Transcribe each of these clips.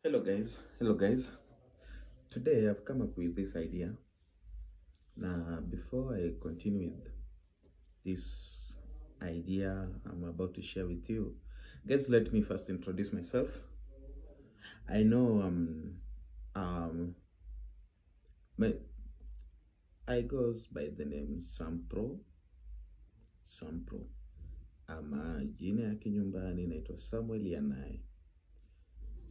Hello guys. Today I've come up with this idea. Now, before I continue with this idea I'm about to share with you, guys, let me first introduce myself. I know my I goes by the name Sampro, ama jina ya kinyumbani naitwa Samuel Yanai.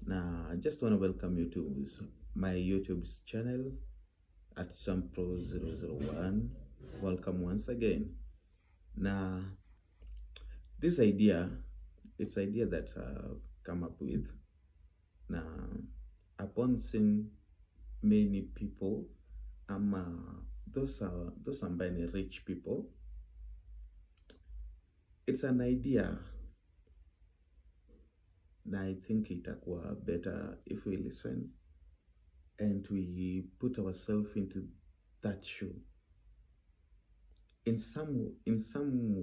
Now, I just want to welcome you to my YouTube channel at Sampro001. Welcome once again. Now, this idea, it's idea that I've come up with. Now, upon seeing many people, those are many rich people. It's an idea. Now, I think itakuwa better if we listen and we put ourselves into that shoe. In some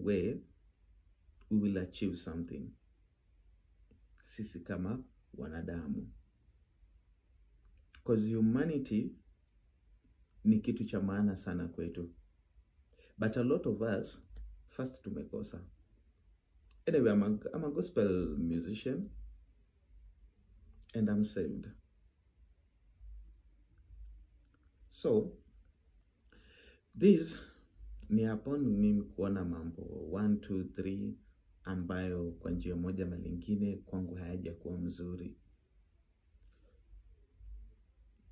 way, we will achieve something. Sisi kama wanadamu. Because humanity ni kitu cha maana sana kwetu. But a lot of us, first tumekosa. Anyway, I'm a gospel musician and I'm saved. So, this ni upon mimi kuona mambo 1, 2, 3 ambayo kwa njia moja ama lingine kwangu hayajakuwa mzuri.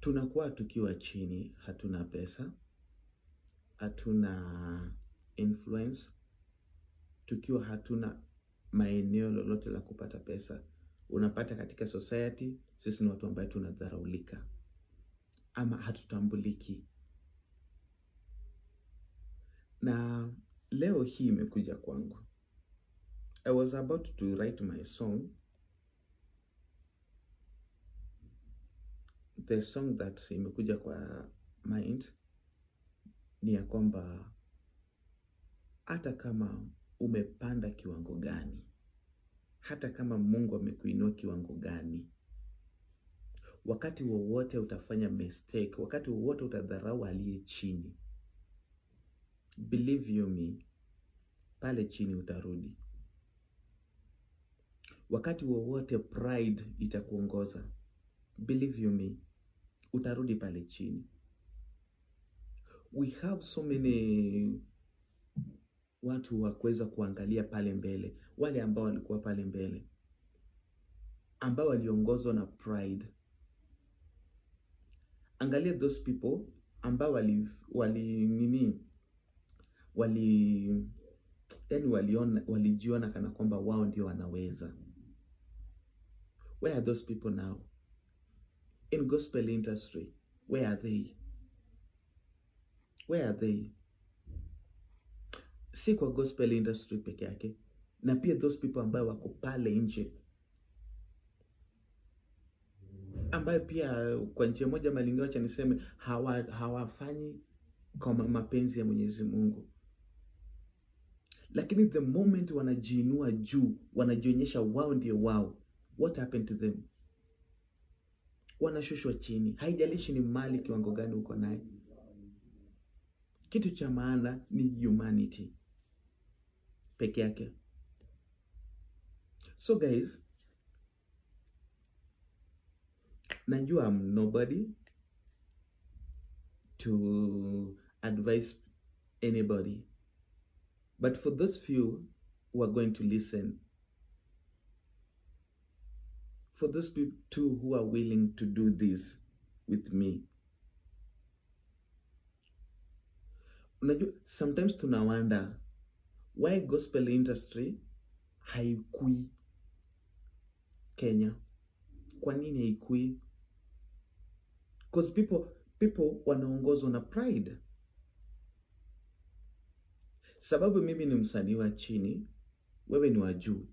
Tunakuwa tukiwa chini, hatuna pesa, hatuna influence, tukiwa hatuna maeneo lolote la kupata pesa. Unapata katika society, sisi ni watu ambao tunadharaulika ama hatutambuliki. Na leo hii imekuja kwangu. I was about to write my song. The song that imekuja kwa mind ni ya kwamba hata kama umepanda kiwango gani, hata kama Mungu amekuinua kiwango gani, wakati wowote utafanya mistake, wakati wowote utadharau aliye chini, believe you me, pale chini utarudi. Wakati wowote pride itakuongoza, believe you me, utarudi pale chini. We have so many watu wa kuweza kuangalia pale mbele, wale ambao walikuwa pale mbele, ambao waliongozwa na pride. Angalia those people ambao walijiona kana kwamba wao ndio wanaweza. Where are those people now? In gospel industry, where are they? Where are they? Si kwa gospel industry peke yake, na pia those people ambao wako pale nje, ambayo pia kwa njia moja ama lingine acha niseme hawafanyi kwa mapenzi ya Mwenyezi Mungu. Lakini the moment wanajiinua juu, wanajionyesha wao ndio wao, what happened to them? Wanashushwa chini. Haijalishi ni mali kiwango gani uko naye. Kitu cha maana ni humanity peke yake. So guys, najua I'm nobody to advise anybody. But for those few who are going to listen, for those people too who are willing to do this with me, unajua, sometimes tuna wonder why gospel industry haikui Kenya. Kwa nini haikui? Because people wanaongozwa na pride. Sababu mimi ni msanii wa chini, wewe ni wa juu.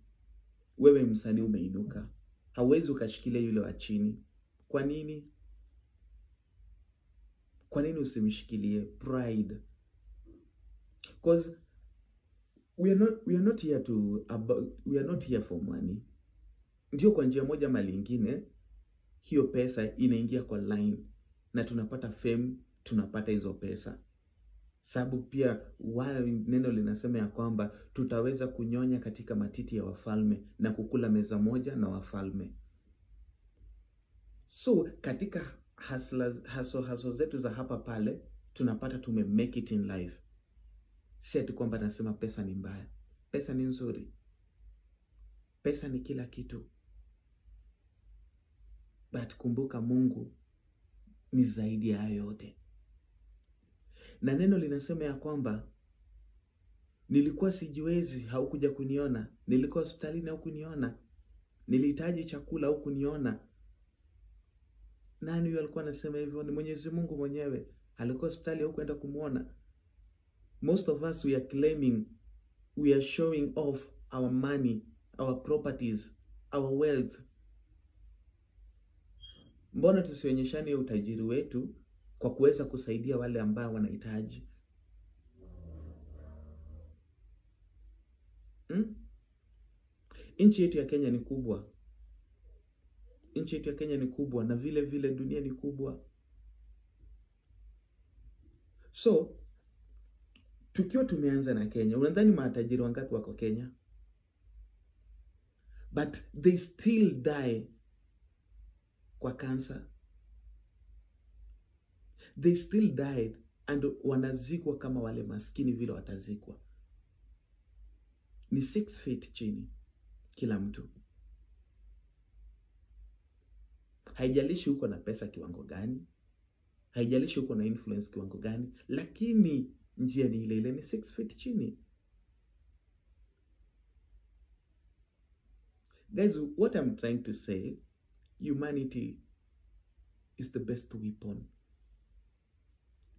Wewe msanii umeinuka, hauwezi ukashikilia yule wa chini. Kwa nini? Kwa nini usimshikilie? Pride. Because we are not here for money. Ndio kwa njia moja ama lingine hiyo pesa inaingia kwa line na tunapata fame, tunapata hizo pesa. Sababu pia neno linasema ya kwamba tutaweza kunyonya katika matiti ya wafalme na kukula meza moja na wafalme. So katika haso zetu za hapa pale tunapata make it in life. Si ati kwamba nasema pesa ni mbaya. Pesa ni nzuri. Pesa ni kila kitu. But kumbuka Mungu ni zaidi ya yote. Na neno linasema ya kwamba nilikuwa sijiwezi, haukuja kuniona. Nilikuwa hospitalini, haukuniona. Nilihitaji chakula, haukuniona. Nani huyo alikuwa anasema hivyo? Ni Mwenyezi Mungu mwenyewe. Alikuwa hospitali, haukwenda kumuona. Most of us, we are claiming, we are showing off our money, our properties, our wealth. Mbona tusionyeshane utajiri wetu kwa kuweza kusaidia wale ambao wanahitaji? Nchi yetu ya Kenya ni kubwa. Nchi yetu ya Kenya ni kubwa na vile vile dunia ni kubwa. So, tukiwa tumeanza na Kenya, unadhani matajiri wangapi wako Kenya? But they still die kwa cancer. They still died and wanazikwa kama wale maskini vile watazikwa. Ni 6 feet chini kila mtu. Haijalishi uko na pesa kiwango gani, haijalishi uko na influence kiwango gani, lakini njia ni ile ile, ni 6 feet chini. Guys, what I'm trying to say, humanity is the best weapon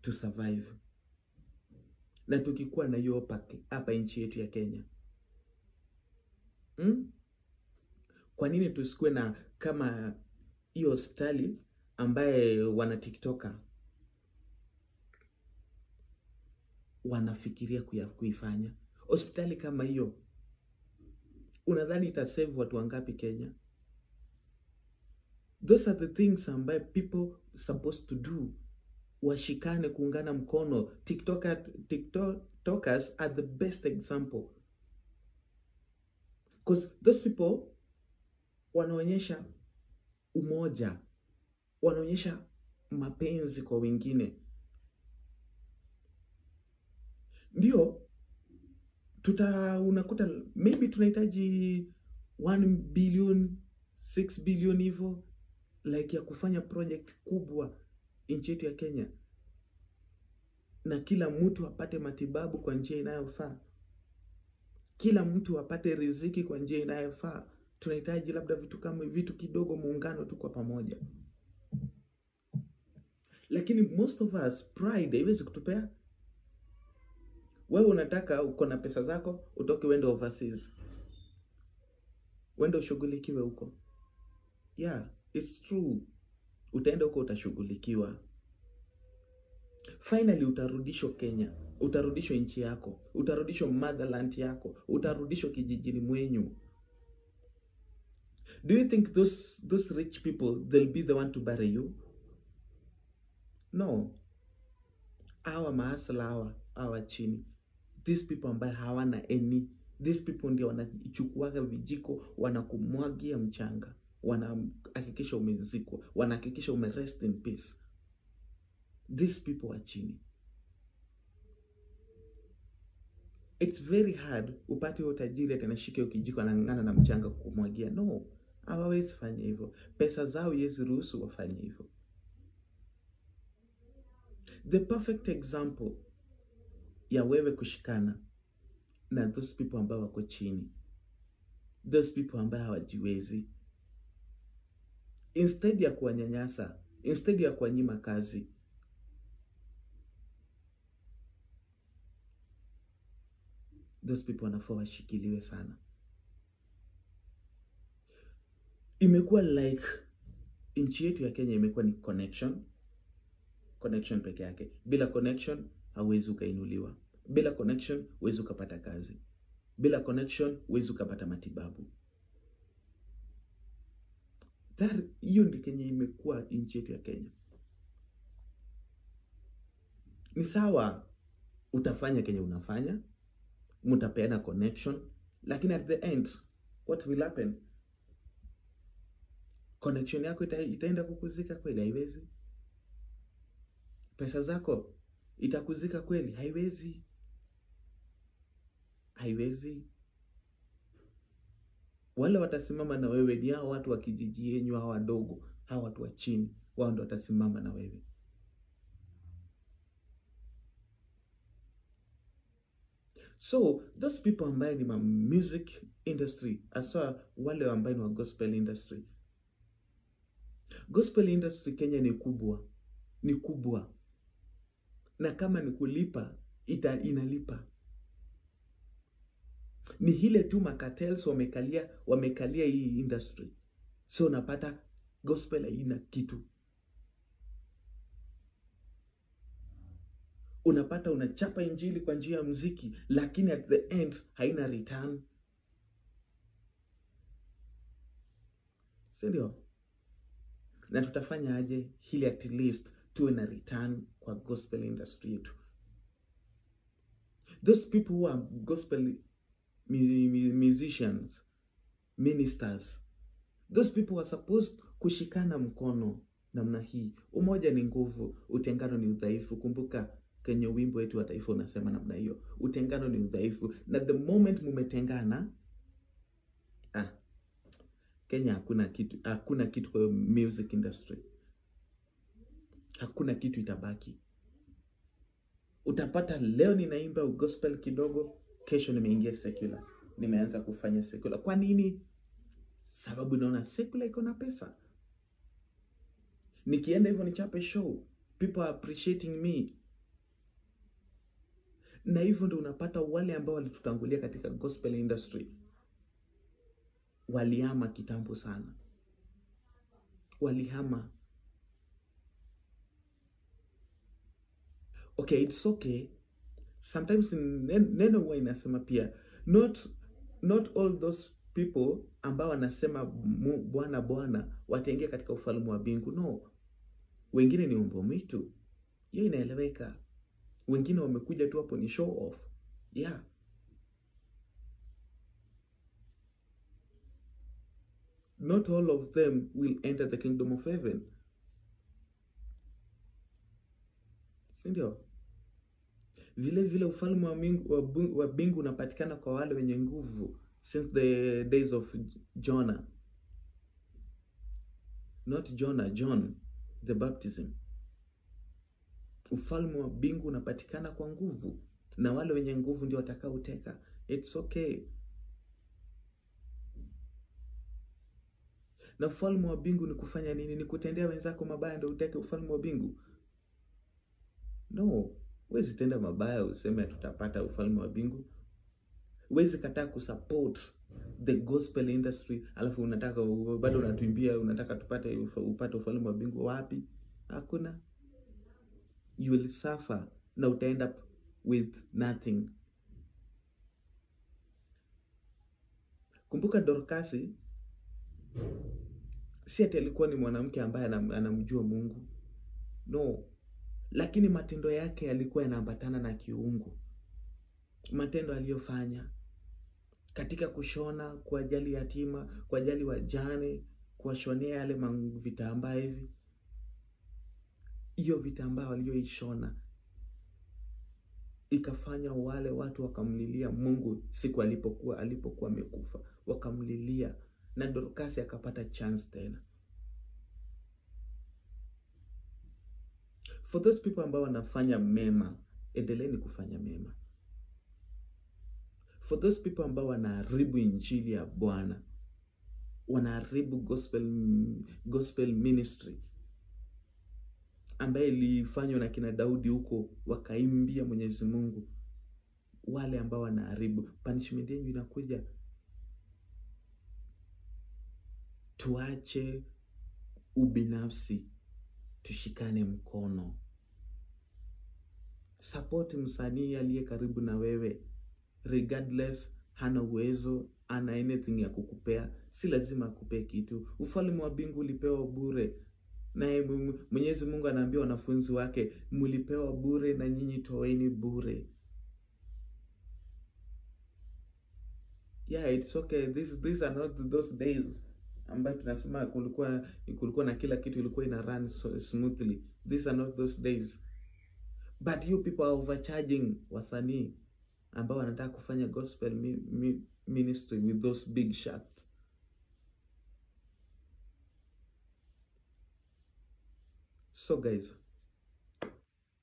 to survive. Na tukikuwa na hiyo hapa nchi yetu ya Kenya. Kwa nini tusikuwe na kama hiyo hospitali ambaye wana TikToker wanafikiria kuifanya? Hospitali kama hiyo unadhani itasave watu wangapi Kenya? Those are the things ambaye people supposed to do. Washikane, kuungana mkono. TikTokers are the best example. Because those people wanaonyesha umoja, wanaonyesha mapenzi kwa wengine. Ndio unakuta maybe tunahitaji 1 billion, 6 billion hivyo like ya kufanya project kubwa nchi yetu ya Kenya, na kila mtu apate matibabu kwa njia inayofaa, kila mtu apate riziki kwa njia inayofaa. Tunahitaji labda vitu kidogo, muungano tu kwa pamoja. Lakini most of us, pride haiwezi kutupea. Wewe unataka uko na pesa zako, utoke wende overseas, wende ushughulikiwe huko. Yeah, it's true. Utaenda huko utashughulikiwa. Finally utarudishwa Kenya, utarudishwa nchi yako, utarudishwa motherland yako, utarudishwa kijijini mwenyu. Do you think those rich people, they'll be the one to bury you? No. Hawa mahasla hawa chini, these people ambaye hawana any, these people ndio wanachukuaga vijiko, wanakumwagia mchanga, wanahakikisha umezikwa, wanahakikisha rest in peace. These people are chini. It's very hard upate utajiri atanashika hiyo kijiko anang'ang'ana na mchanga kukumwagia. No, hawawezi fanya hivyo. Pesa zao yezi ruhusu wafanye hivyo. The perfect example ya wewe kushikana na those people ambao wako chini, those people ambao hawajiwezi, instead ya kuwanyanyasa, instead ya kuwanyima kazi, those people wanafaa washikiliwe sana. Imekuwa like nchi yetu ya Kenya imekuwa ni connection peke yake. Bila connection hauwezi ukainuliwa. Bila connection huwezi ukapata kazi. Bila connection huwezi ukapata matibabu. Hiyo ndi Kenya imekuwa nchi yetu ya Kenya. Ni sawa utafanya Kenya unafanya, mtapeana connection, lakini at the end what will happen? Connection yako itaenda kukuzika kweli? Haiwezi. Pesa zako itakuzika kweli? Haiwezi. Haiwezi. Wale watasimama na wewe ni hao watu wa kijiji yenu, hao wadogo, hao watu wa chini, wao ndio watasimama na wewe. So those people ambaye ni music industry, asa wale ambaye ni wa gospel industry. Gospel industry Kenya ni kubwa. Ni kubwa. Na kama ni kulipa, inalipa. Ni hile tu makatels wamekalia hii industry. So unapata gospel haina kitu. Unapata unachapa injili kwa njia ya muziki, lakini at the end haina return. Sindio? Na tutafanya aje hili at least tuwe na return kwa gospel industry yetu? Those people who are gospel musicians, ministers, those people are supposed kushikana mkono namna hii. Umoja ni nguvu, utengano ni udhaifu. Kumbuka kwenye wimbo wetu wa taifa unasema namna hiyo. Utengano ni udhaifu. Na the moment mumetengana, Kenya hakuna kitu kwa music industry. Hakuna kitu itabaki. Utapata leo ninaimba gospel kidogo, kesho nimeingia secular. Nimeanza kufanya secular. Kwa nini? Sababu naona secular iko na pesa. Nikienda hivyo nichape show, people are appreciating me. Na hivyo ndio unapata wale ambao walitutangulia katika gospel industry walihama kitambo sana. Walihama. Okay, it's okay. Sometimes neno huwa inasema pia not all those people ambao wanasema Bwana Bwana wataingia katika ufalme wa mbingu. No. Wengine ni mbwa mwitu. Hiyo inaeleweka. Wengine wamekuja tu hapo ni show off. Yeah. Not all of them will enter the kingdom of heaven. Sindio? Vile ufalme wa mbingu unapatikana kwa wale wenye nguvu since the days of Jonah. Not Jonah, John the baptism. Ufalme wa mbingu unapatikana kwa nguvu, na wale wenye nguvu ndio watakaoteka. It's okay. Na ufalme wa mbingu ni kufanya nini? Ni kutendea wenzako mabaya ndio uteke ufalme wa mbingu? No. Huwezi tenda mabaya useme tutapata ufalme wa mbingu. Huwezi kataa kusupport the gospel industry alafu unataka bado unatuimbia unataka upate ufalme wa mbingu. Wapi? Hakuna. You will suffer na uta end up with nothing. Kumbuka Dorcasi si ati alikuwa ni mwanamke ambaye anamjua Mungu. No. Lakini matendo yake yalikuwa yanaambatana na kiungu. Matendo aliyofanya katika kushona, kuwajali yatima, kuwajali wajane, kuwashonea yale vitambaa hivi. Hiyo vitambaa walioishona ikafanya wale watu wakamlilia Mungu siku alipokuwa amekufa. Wakamlilia na Dorcas akapata chance tena. For those people ambao wanafanya mema, endeleeni kufanya mema. For those people ambao wanaharibu injili ya Bwana, wanaharibu gospel ministry ambaye ilifanywa na kina Daudi huko wakaimbia Mwenyezi Mungu, wale ambao wanaharibu, punishment yenu inakuja. Tuache ubinafsi, tushikane mkono. Support msanii aliye karibu na wewe regardless hana uwezo, ana anything ya kukupea. Si lazima akupee kitu. Ufalme wa mbingu ulipewa bure. Na Mwenyezi Mungu anaambia wanafunzi wake, mlipewa bure na nyinyi toeni bure. Yeah, it's okay. These are not those days ambayo tunasema kulikuwa na kila kitu ilikuwa ina run so smoothly. These are not those days. But you people are overcharging wasanii ambao wanataka kufanya gospel ministry with those big shots. So guys,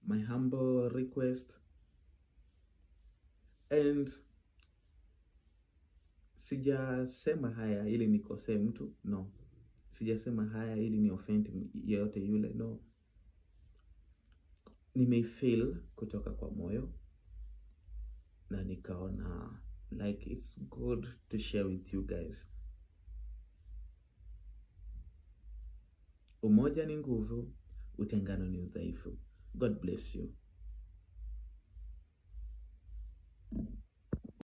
my humble request, and sijasema haya ili nikosee mtu, no. Sijasema haya ili ni offend yeyote yule, no. Nimeifeel kutoka kwa moyo na nikaona like it's good to share with you guys. Umoja ni nguvu, utengano ni udhaifu. God bless you.